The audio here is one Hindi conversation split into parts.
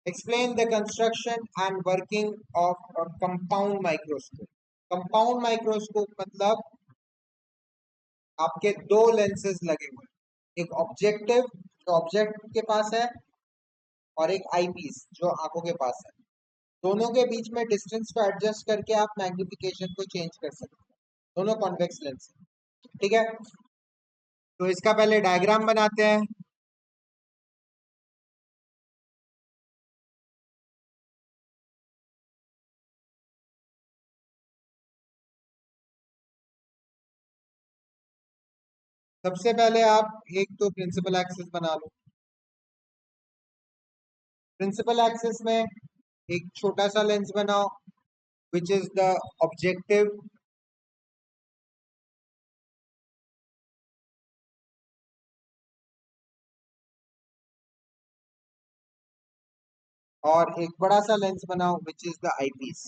Explain the construction and working of a compound microscope. Compound microscope मतलब आपके दो लेंसेज लगे हुए, एक ऑब्जेक्टिव जो ऑब्जेक्ट के पास है और एक आईपीस जो आंखों के पास है। दोनों के बीच में डिस्टेंस को एडजस्ट करके आप मैग्निफिकेशन को चेंज कर सकते हैं। दोनों कॉन्वेक्स लेंस है, ठीक है। तो इसका पहले डायग्राम बनाते हैं। सबसे पहले आप एक तो प्रिंसिपल एक्सिस बना लो। प्रिंसिपल एक्सिस में एक छोटा सा लेंस बनाओ विच इज द ऑब्जेक्टिव, और एक बड़ा सा लेंस बनाओ विच इज द आईपीस।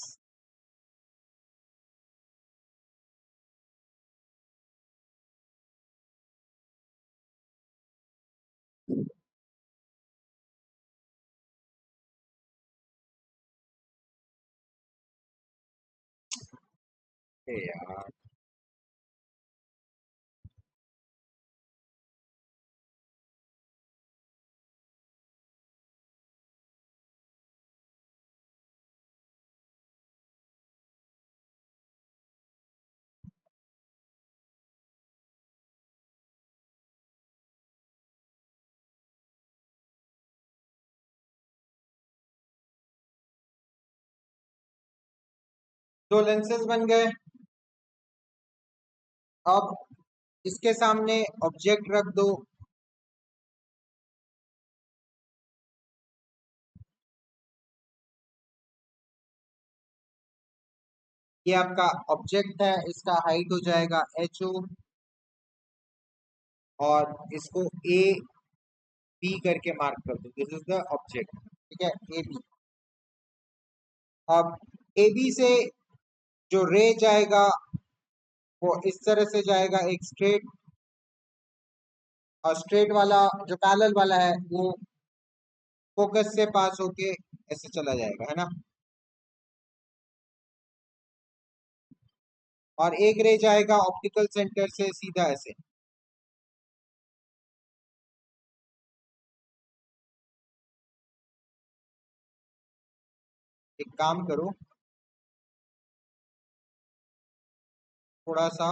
यार दो लेंसेज बन गए। अब इसके सामने ऑब्जेक्ट रख दो। ये आपका ऑब्जेक्ट है, इसका हाइट हो जाएगा HO, और इसको AB करके मार्क कर दो। दिस इज द ऑब्जेक्ट, ठीक है, AB। अब AB से जो रे जाएगा वो इस तरह से जाएगा, एक स्ट्रेट, और स्ट्रेट वाला जो पैरेलल वाला है वो फोकस से पास होके ऐसे चला जाएगा, है ना। और एक रे जाएगा ऑप्टिकल सेंटर से सीधा ऐसे। एक काम करो, थोड़ा सा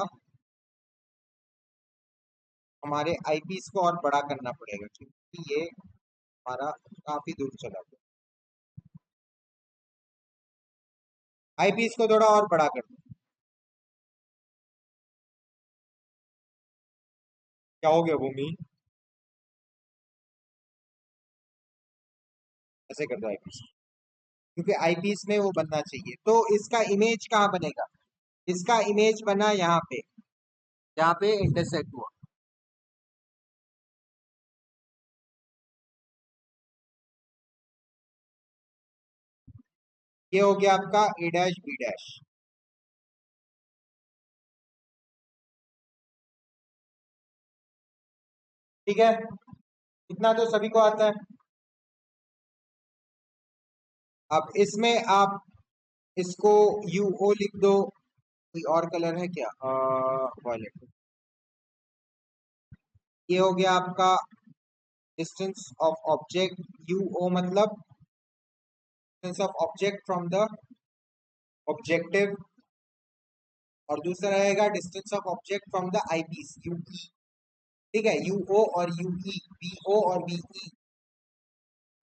हमारे आईपीस को और बड़ा करना पड़ेगा क्योंकि ये हमारा काफी दूर चला गया। आईपीस को थोड़ा और बड़ा कर दो। क्या हो गया भूमि? ऐसे कर दो आईपीस, क्योंकि आईपीस में वो बनना चाहिए। तो इसका इमेज कहाँ बनेगा? इसका इमेज बना यहाँ पे, जहाँ पे इंटरसेक्ट हुआ। ये हो गया आपका A', B'। ठीक है, इतना तो सभी को आता है। अब इसमें आप इसको UO लिख दो। कोई और कलर है क्या? वॉयलेट। ये हो गया आपका डिस्टेंस ऑफ ऑब्जेक्ट। UO मतलब distance of object from the objective, और दूसरा रहेगा distance of object from the eyepiece, UE। ठीक है, UO और UE, BO और BE।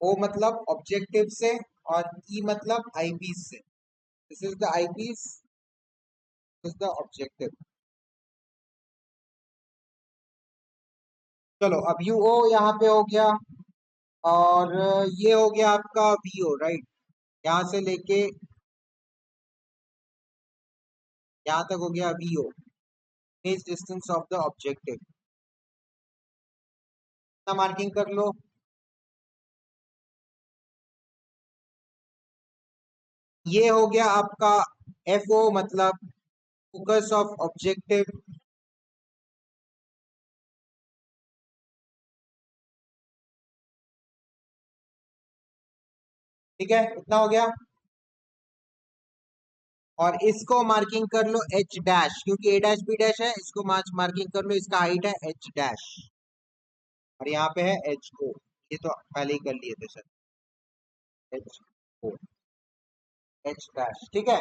O मतलब ऑब्जेक्टिव से और E मतलब आईपीस से। This is the eyepiece, this is the objective. चलो, अब UO यहाँ पे हो गया, और ये हो गया आपका VO, राइट। यहाँ से लेके यहाँ तक हो गया VO, is distance of the objective. Marking कर लो। ये हो गया आपका FO मतलब फोकस ऑफ ऑब्जेक्टिव। ठीक है, इतना हो गया। और इसको मार्किंग कर लो एच डैश, क्योंकि ए डैश बी डैश है, इसको मार्किंग कर लो, इसका हाइट है एच डैश, और यहाँ पे है एच ओ। ये तो पहले ही कर लिए थे sir, H O, H dash, ठीक है।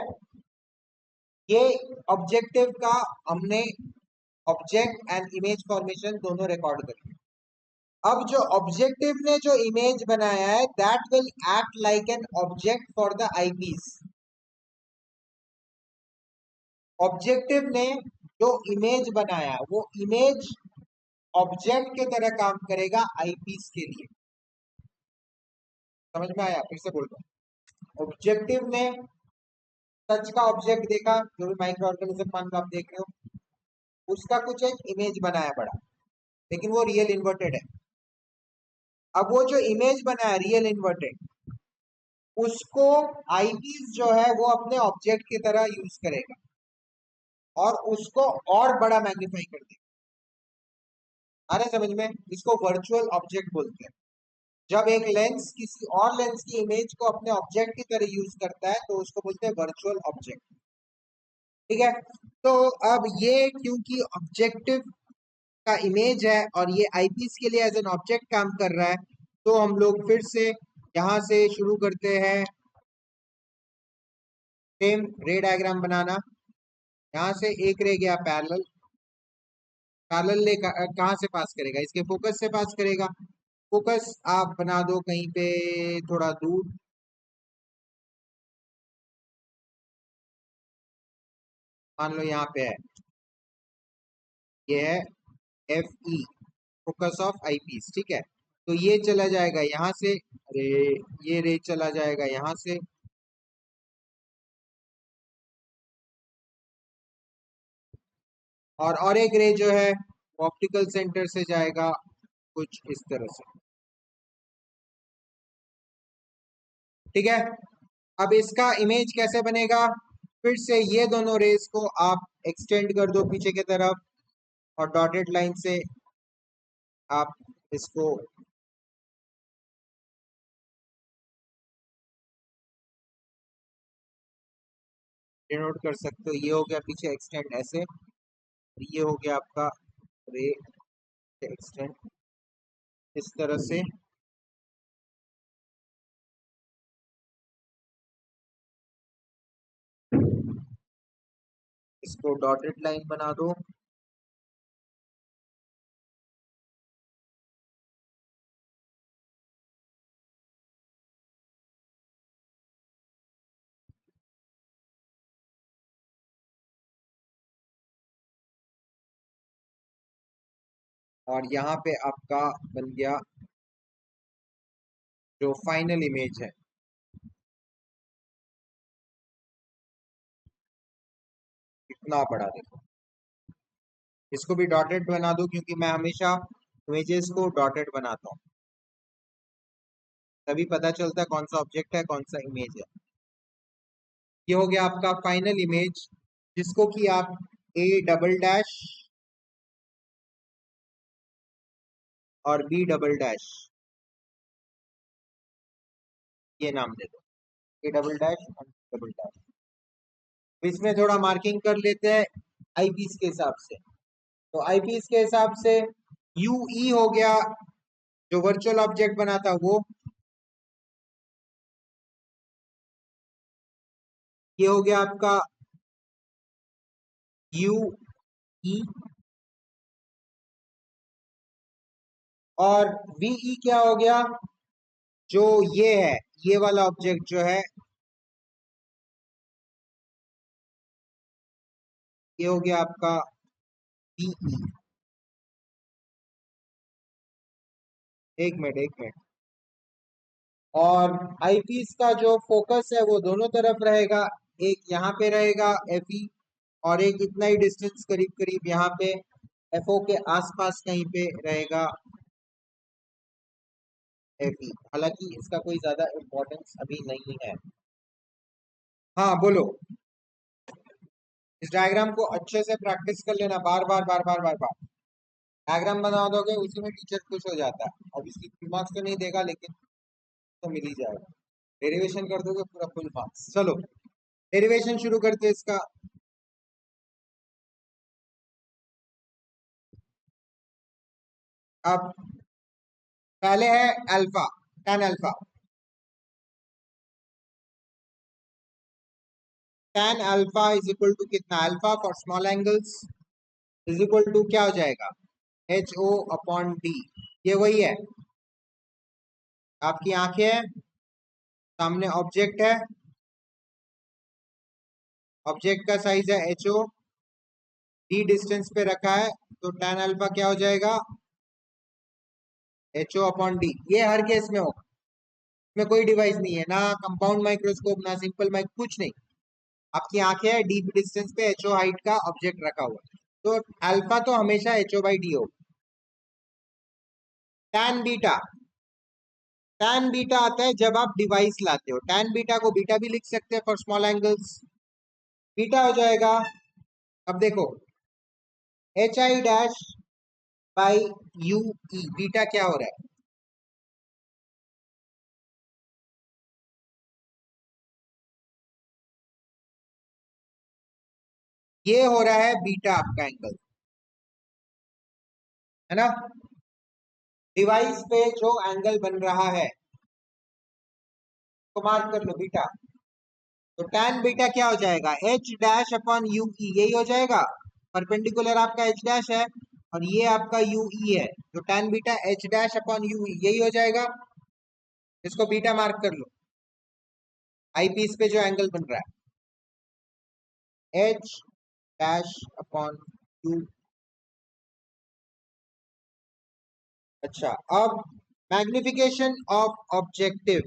ये ऑब्जेक्टिव का हमने ऑब्जेक्ट एंड इमेज फॉर्मेशन दोनों रिकॉर्ड कर लिया। अब जो ऑब्जेक्टिव ने जो इमेज बनाया है, that will act like an object for the eyepiece. Objective ने जो इमेज बनाया, वो इमेज ऑब्जेक्ट के तरह काम करेगा आईपीस के लिए। समझ में आया? फिर से बोल रहा हूं, ऑब्जेक्टिव ने सच का ऑब्जेक्ट देखा, जो भी माइक्रो ऑर्गेनिज्म मान लो आप देख रहे हो, उसका कुछ एक इमेज बनाया बड़ा, लेकिन वो रियल इन्वर्टेड है। अब वो जो इमेज बनाया रियल इन्वर्टेड, उसको आईपीस जो है वो अपने ऑब्जेक्ट की तरह यूज करेगा और उसको और बड़ा मैग्नीफाई कर देगा। आ रहा है समझ में? इसको वर्चुअल ऑब्जेक्ट बोलते हैं। जब एक लेंस किसी और लेंस की इमेज को अपने ऑब्जेक्ट की तरह यूज करता है, तो उसको बोलते हैं वर्चुअल ऑब्जेक्ट। ठीक है, तो अब ये क्योंकि ऑब्जेक्टिव का इमेज है और ये आईपीस के लिए एज एन ऑब्जेक्ट काम कर रहा है, तो हम लोग फिर से यहां से शुरू करते हैं सेम रे डायग्राम बनाना। यहाँ से एक रह गया पैरेलल, पैरेलल ले कहाँ से पास करेगा? इसके फोकस से पास करेगा। फोकस आप बना दो कहीं पे थोड़ा दूर, मान लो यहाँ पे है, ये है F E, focus of eyepiece, ठीक है। तो ये चला जाएगा यहाँ से, अरे ये रे चला जाएगा यहाँ से, और एक रे जो है ऑप्टिकल सेंटर से जाएगा कुछ इस तरह से। ठीक है, अब इसका इमेज कैसे बनेगा? फिर से ये दोनों रेस को आप एक्सटेंड कर दो पीछे की तरफ, और डॉटेड लाइन से आप इसको डिनोट कर सकते हो। ये हो गया पीछे एक्सटेंड ऐसे, और ये हो गया आपका रे एक्सटेंड इस तरह से। इसको डॉटेड लाइन बना दो, और यहाँ पे आपका बन गया जो फाइनल इमेज है। इतना बड़ा देखो, इसको भी डॉटेड बना दो, क्योंकि मैं हमेशा इमेजेस को डॉटेड बनाता हूँ, तभी पता चलता है कौन सा ऑब्जेक्ट है कौन सा इमेज है। ये हो गया आपका फाइनल इमेज, जिसको कि आप ए डबल डैश और बी डबल डैश ये नाम दे दो, ए डबल डैश और बी डबल डैश। इसमें थोड़ा मार्किंग कर लेते हैं आईपीस के हिसाब से। तो आईपीस के हिसाब से यू ई हो गया जो वर्चुअल ऑब्जेक्ट बना था वो, ये हो गया आपका यू ई, और वीई क्या हो गया? जो ये है, ये वाला ऑब्जेक्ट जो है, ये हो गया आपका वीई। एक मिनट, और आईपीस का जो फोकस है वो दोनों तरफ रहेगा, एक यहाँ पे रहेगा एफ ई, और एक इतना ही डिस्टेंस करीब करीब यहाँ पे एफ ओ के आसपास कहीं पे रहेगा एफ ई। हालांकि इसका कोई ज्यादा इम्पोर्टेंस अभी नहीं है। हाँ बोलो। इस डायग्राम को अच्छे से प्रैक्टिस कर लेना, बार बार बार बार बार बार। डायग्राम बना दोगे उसी में टीचर खुश हो जाता है। ऑब्वियसली फुल मार्क्स तो नहीं देगा, लेकिन तो मिल ही जाएगा। डेरिवेशन कर दोगे पूरा फुल मार्क्स। चलो डेरिवेशन शुरू करते हैं इसका। अब पहले है alpha, tan alpha. tan alpha is equal to कितना, alpha for small angles is equal to क्या हो जाएगा, एच ओ अपॉन डी। ये वही है, आपकी आंखें हैं, सामने ऑब्जेक्ट है, ऑब्जेक्ट का साइज है एच ओ, डी डिस्टेंस पे रखा है, तो tan अल्फा क्या हो जाएगा, एच ओ अपॉन डी। ये हर केस में होगा, इसमें कोई डिवाइस नहीं है, ना कंपाउंड माइक्रोस्कोप ना सिंपल माइक, कुछ नहीं। आपकी आंखें है, डी डिस्टेंस पे एच ओ हाइट का ऑब्जेक्ट रखा हुआ है, तो अल्फा तो हमेशा एच ओ बाई डी होगा। tan बीटा, tan बीटा आता है जब आप डिवाइस लाते हो, tan बीटा को बीटा भी लिख सकते हैं फॉर स्मॉल एंगल्स, बीटा हो जाएगा। अब देखो H I dash by U E, beta क्या हो रहा है, ये हो रहा है बीटा आपका एंगल, है ना। डिवाइस पे जो एंगल बन रहा है तो मार्क कर लो बीटा, तो tan बीटा क्या हो जाएगा, एच डैश अपॉन यू ई, यही हो जाएगा। परपेंडिकुलर आपका एच डैश है और ये आपका यू ई है, तो tan beta H dash upon U ई यही हो जाएगा। इसको बीटा मार्क कर लो, आई पीस पे जो एंगल बन रहा है, एच डैश अपॉन यू। अच्छा, अब magnification of objective,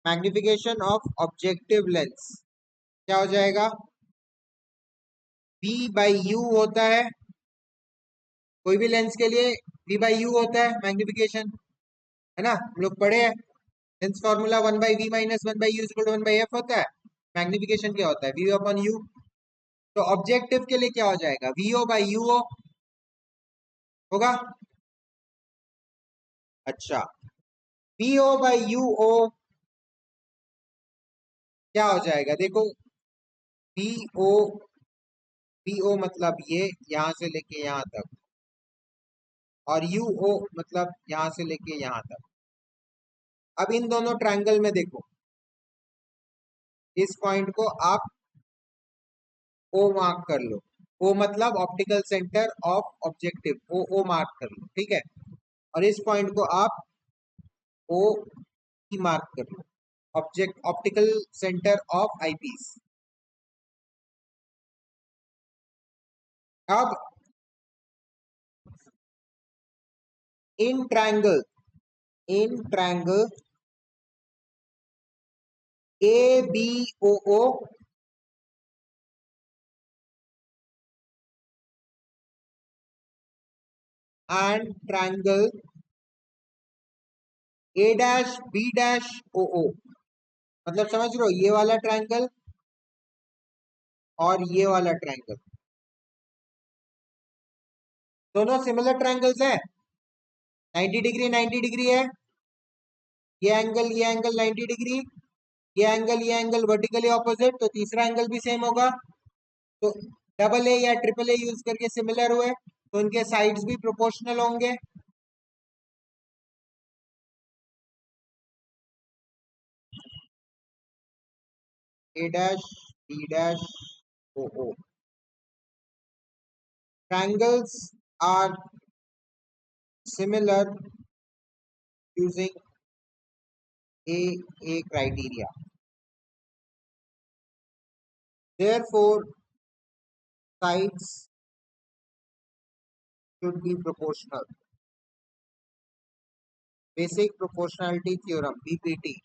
magnification of objective lens क्या हो जाएगा, V बाई यू होता है, कोई भी लेंस के लिए V बाई यू होता है मैग्निफिकेशन, है ना, हम लोग पढ़े हैं। Lens formula 1/v minus 1/u equal to 1/f होता है। मैग्निफिकेशन क्या होता है, V अपॉन यू। तो ऑब्जेक्टिव के लिए क्या हो जाएगा, VO बाई UO होगा। अच्छा, VO बाई UO क्या हो जाएगा, देखो VO, VO मतलब ये यहां से लेके यहां तक, और UO मतलब यहां से लेके यहां तक। अब इन दोनों ट्रायंगल में देखो, इस पॉइंट को आप O मार्क कर लो, O मतलब optical centre of objective, O mark कर लो, ठीक है। और इस पॉइंट को आप O की मार्क कर लो, object optical centre of eyepiece. अब in triangle, in triangle A B O O and triangle A dash B dash O O, मतलब समझ रहे हो, ये वाला ट्रायंगल और ये वाला ट्रायंगल दोनों सिमिलर ट्रायंगल्स है, 90 डिग्री 90 डिग्री है, ये एंगल 90 डिग्री, ये एंगल वर्टिकली ऑपोजिट, तो तीसरा एंगल भी सेम होगा। तो डबल ए या ट्रिपल ए यूज करके सिमिलर हुए, तो इनके साइड्स भी प्रोपोर्शनल होंगे। A dash B dash O O, triangles are similar using a criteria, therefore sides should be proportional, basic proportionality theorem BPT,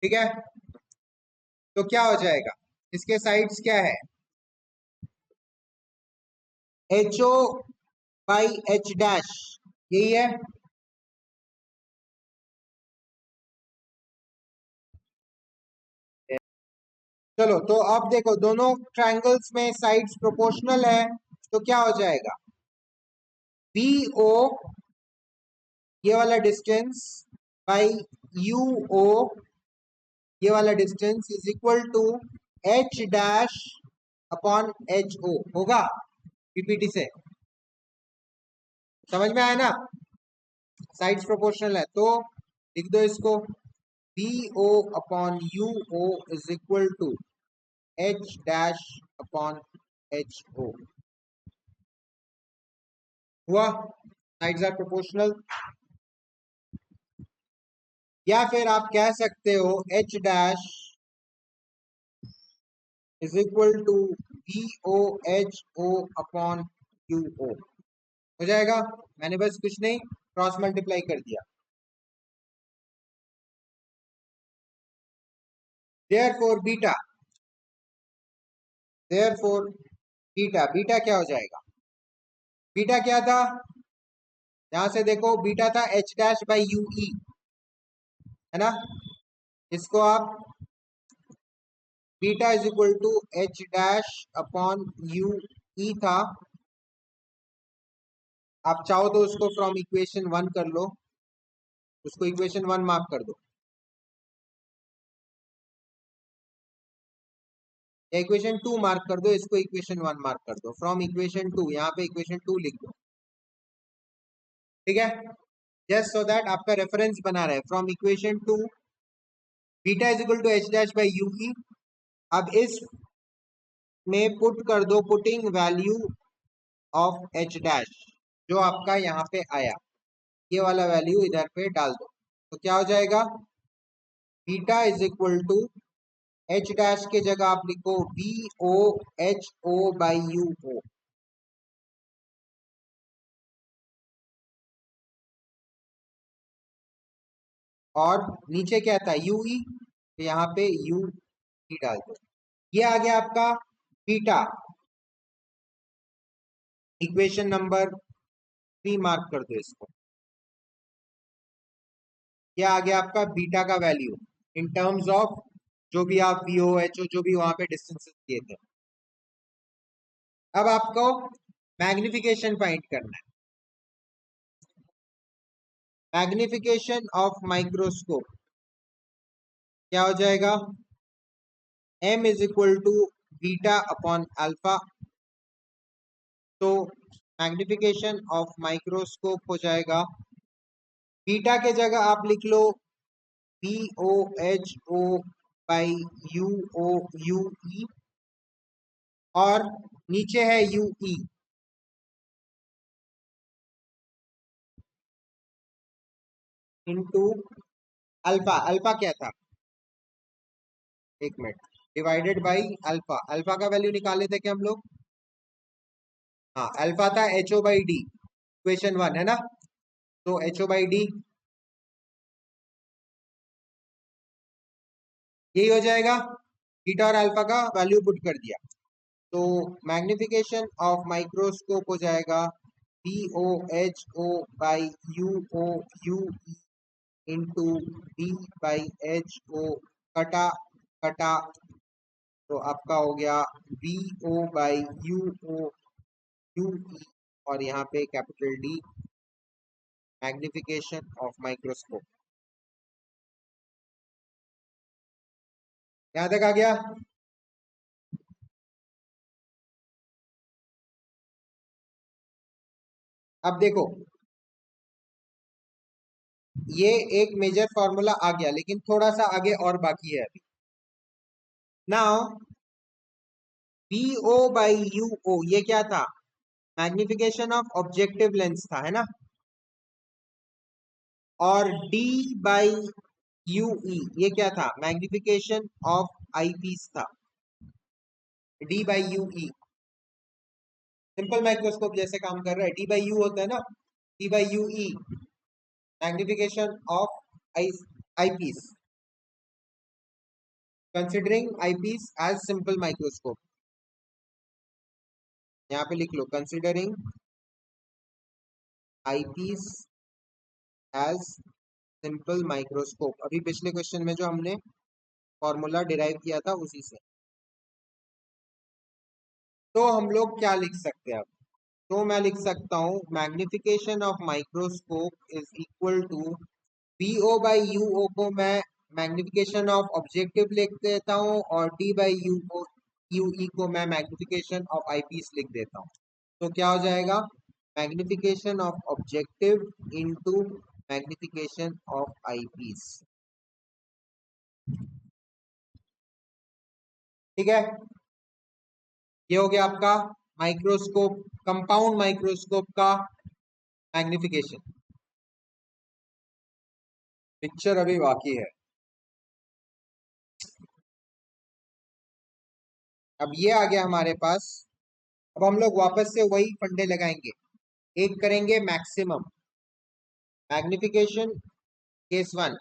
ठीक है। तो क्या हो जाएगा, इसके साइड्स क्या है, H O by H dash, यही है। चलो तो अब देखो दोनों ट्रायंगल्स में साइड्स प्रोपोर्शनल है, तो क्या हो जाएगा, बी ओ ये वाला डिस्टेंस बाई यू ओ, ये वाला distance is equal to H dash upon H O होगा पीपीटी से, समझ में आया ना? साइड्स प्रोपोर्शनल है तो लिख दो इसको, B O upon U O is equal to H dash upon H O. हुआ, साइड्स आर प्रोपोर्शनल। या फिर आप कह सकते हो H dash is equal to B O H O upon U O, हो जाएगा। मैंने बस कुछ नहीं, क्रॉस मल्टीप्लाई कर दिया। Therefore beta, therefore beta, beta क्या हो जाएगा? बीटा क्या था? यहां से देखो, बीटा था H dash by U E, है ना? इसको आप beta is equal to H dash upon U E था। आप चाहो तो उसको फ्रॉम इक्वेशन 1 कर लो, उसको इक्वेशन 1 मार्क कर दो, या इक्वेशन 2 मार्क कर दो, इसको इक्वेशन 1 मार्क कर दो, फ्रॉम इक्वेशन 2, यहाँ पे इक्वेशन 2 लिख दो, ठीक है? जस्ट सो दैट आपका रेफरेंस बना रहे, from equation 2 beta is equal to H dash by U E. अब इस में पुट कर दो, putting value of H dash, जो आपका यहाँ पे आया, ये वाला वैल्यू इधर पे डाल दो, तो क्या हो जाएगा? Beta is equal to H dash के जगह आप लिखो B O H O by U O, और नीचे क्या था? यू ई, तो यहाँ पे यू ई डाल दो। ये आ गया आपका बीटा, इक्वेशन नंबर 3 मार्क कर दो इसको। क्या आ गया आपका बीटा का वैल्यू इन टर्म्स ऑफ जो भी आप वी ओ एच ओ जो भी वहां पे डिस्टेंसेस दिए थे। अब आपको मैग्निफिकेशन फाइंड करना है, मैग्निफिकेशन ऑफ माइक्रोस्कोप क्या हो जाएगा? m is equal to beta upon alpha, तो मैग्निफिकेशन ऑफ माइक्रोस्कोप हो जाएगा, बीटा के जगह आप लिख लो B O H O by U O U E, और नीचे है U E into alpha, alpha क्या था? एक minute, divided by alpha, alpha का वैल्यू निकाले थे क्या हम लोग? हाँ, अल्फा था H O by D, equation 1 है ना, तो एच ओ बाई डी यही हो जाएगा, बीटा और अल्फा का वैल्यू पुट कर दिया, तो मैग्निफिकेशन ऑफ माइक्रोस्कोप हो जाएगा B O H O by U O U into D by H O, कटा कटा, तो आपका हो गया B O by U O U E, और यहाँ पे capital D, magnification of microscope. यहाँ तक आ गया? अब देखो, ये एक मेजर फॉर्मूला आ गया, लेकिन थोड़ा सा आगे और बाकी है अभी। Now B O by U O ये क्या था? मैग्निफिकेशन ऑफ ऑब्जेक्टिव लेंस था, है ना? और डी बाई यू ई ये क्या था? मैग्निफिकेशन ऑफ आई पीस था, D by U E simple microscope जैसे काम कर रहा है, डी बाई यू होता है ना, D by U E magnification of eye eyepiece, considering eyepiece as simple microscope, यहाँ पे लिख लो considering eyepiece as simple microscope, अभी पिछले क्वेश्चन में जो हमने फॉर्मूला डिराइव किया था उसी से। तो हम लोग क्या लिख सकते हैं अब? तो मैं लिख सकता हूँ magnification of microscope is equal to V O by U O को मैं मैग्निफिकेशन ऑफ ऑब्जेक्टिव लिख देता हूँ और D by U O U E को मैं मैग्निफिकेशन ऑफ आई पीस लिख देता हूँ। तो क्या हो जाएगा, magnification of objective into magnification of eyepiece. ठीक है, ये हो गया आपका माइक्रोस्कोप, कंपाउंड माइक्रोस्कोप का मैग्निफिकेशन। पिक्चर अभी बाकी है। अब ये आ गया हमारे पास। अब हम लोग वापस से वही फंडे लगाएंगे। एक करेंगे maximum magnification, case one.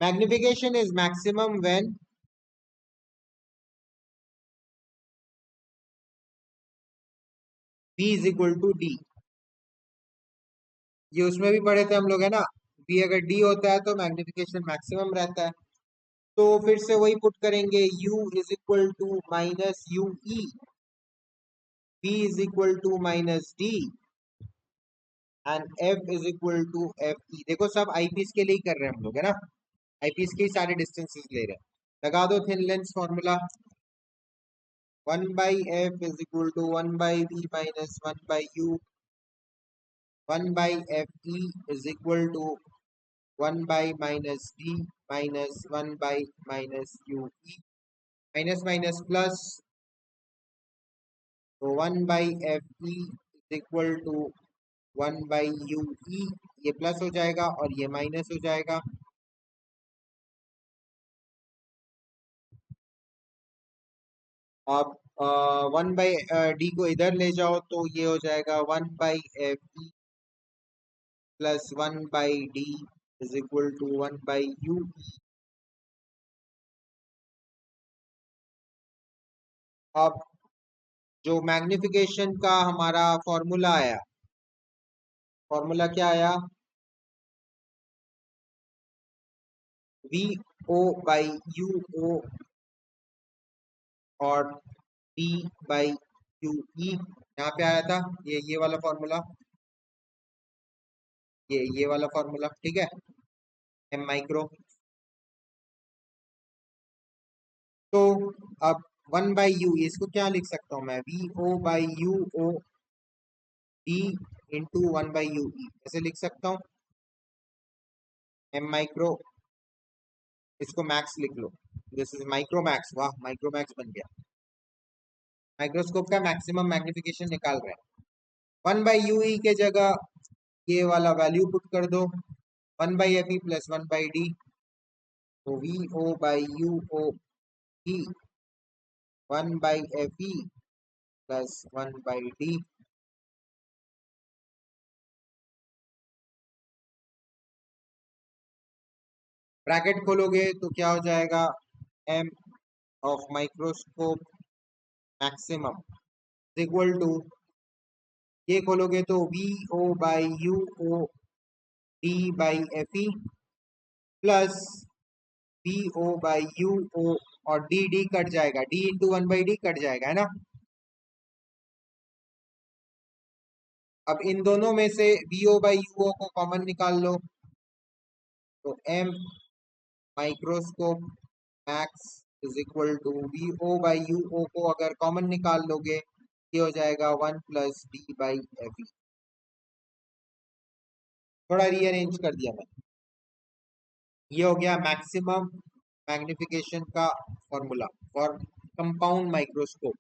Magnification is maximum when B is equal to D। ये उसमें भी पढ़े थे हम लोग, है ना। B अगर D होता है तो मैग्निफिकेशन मैक्सिमम रहता है। तो फिर से वही पुट करेंगे, U is equal to minus U E, B is equal to minus D and F is equal to F E. देखो सब आईपीस के लिए ही कर रहे हैं हम लोग, है ना। आईपीस के ही सारे डिस्टेंसेस ले रहे हैं। लगा दो thin lens formula. 1/f is equal to 1/v minus 1/u। 1/fe is equal to 1 by minus d minus 1 by minus ue। Minus minus plus, तो 1 by fe is equal to 1 by ue। ये प्लस हो जाएगा और ये माइनस हो जाएगा। आप 1 by डी को इधर ले जाओ तो ये हो जाएगा 1 by fe plus 1 by d is equal to 1 by ue। अब जो मैग्निफिकेशन का हमारा फॉर्मूला आया, फॉर्मूला क्या आया, we O by U O और डी बाई यू ई। यहाँ पे आया था ये वाला फॉर्मूला, ये वाला फॉर्मूला, ठीक है, एम माइक्रो। तो अब 1 बाई यू, इसको क्या लिख सकता हूँ मैं, V O by U O D into 1 by U E, ऐसे लिख सकता हूँ। एम माइक्रो, इसको मैक्स लिख लो, दिस इज माइक्रो मैक्स। वाह, माइक्रो मैक्स बन गया। माइक्रोस्कोप का मैक्सिमम मैग्निफिकेशन निकाल रहे हैं। 1 बाई यू ई के जगह ये वाला वैल्यू पुट कर दो, 1 by F E plus 1 by D. तो V O by U O E 1 by F E plus 1 by D. Bracket खोलोगे तो क्या हो जाएगा, M of microscope maximum equal to, ये खोलोगे तो V O by U O D by F E plus V O by U O, और डी डी कट जाएगा, D into 1 by D cut जाएगा, है ना। अब इन दोनों में से V O by U O को कॉमन निकाल लो, तो M microscope max is equal to V O by U O को अगर कॉमन निकाल लोगे, ये हो जाएगा 1 plus D by F E. थोड़ा रीअरेंज कर दिया मैंने। ये हो गया मैक्सिमम मैग्निफिकेशन का formula for compound microscope.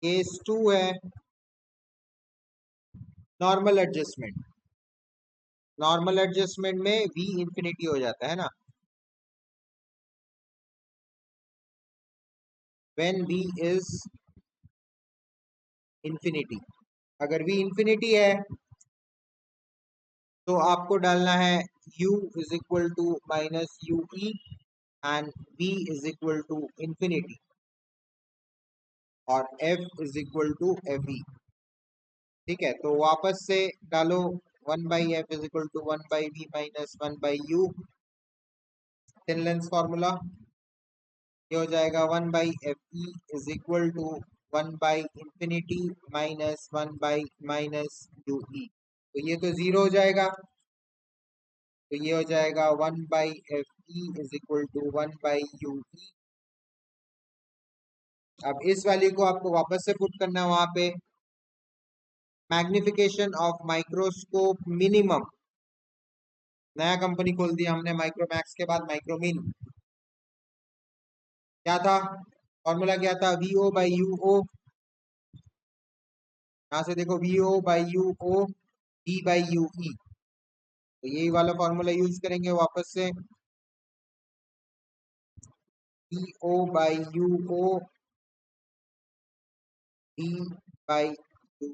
Case two है नॉर्मल एडजस्टमेंट। नॉर्मल एडजस्टमेंट में वी इंफिनिटी हो जाता है ना, व्हेन वी इज इंफिनिटी। अगर वी इंफिनिटी है तो आपको डालना है u is equal to minus U E and v is equal to infinity और f is equal to F E. ठीक है, तो वापस से डालो one by F is equal to one by V minus one by U. Thin lens formula ये हो जाएगा one by F E is equal to one by infinity minus one by minus U E. तो ये तो जीरो हो जाएगा, तो ये हो जाएगा one by F E is equal to one by U E. अब इस वैल्यू को आपको वापस से पुट करना है वहां पे। मैग्निफिकेशन ऑफ माइक्रोस्कोप मिनिमम, नया कंपनी खोल दिया हमने माइक्रोमैक्स के बाद माइक्रोमिन। क्या था फॉर्मूला, क्या था, V O by U O. यहाँ से देखो V O by U O V by U E, तो यही वाला फॉर्मूला यूज करेंगे वापस से। V O by U O V by U,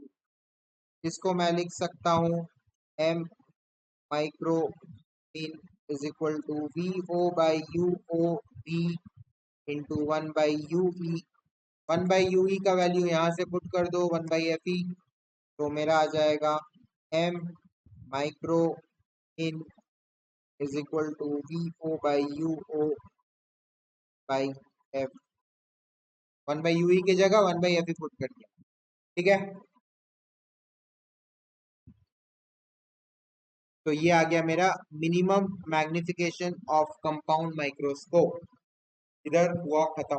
इसको मैं लिख सकता हूँ M micro mean is equal to V O by U O V into one by U E. One by U E का वैल्यू यहाँ से पुट कर दो वन बाई एफ ई, तो मेरा आ जाएगा M micro in is equal to V O by U O by F. One by U E की जगह one by F E put कर दिया, ठीक है। तो ये आ गया मेरा minimum magnification of compound microscope, इधर हुआ खत्म।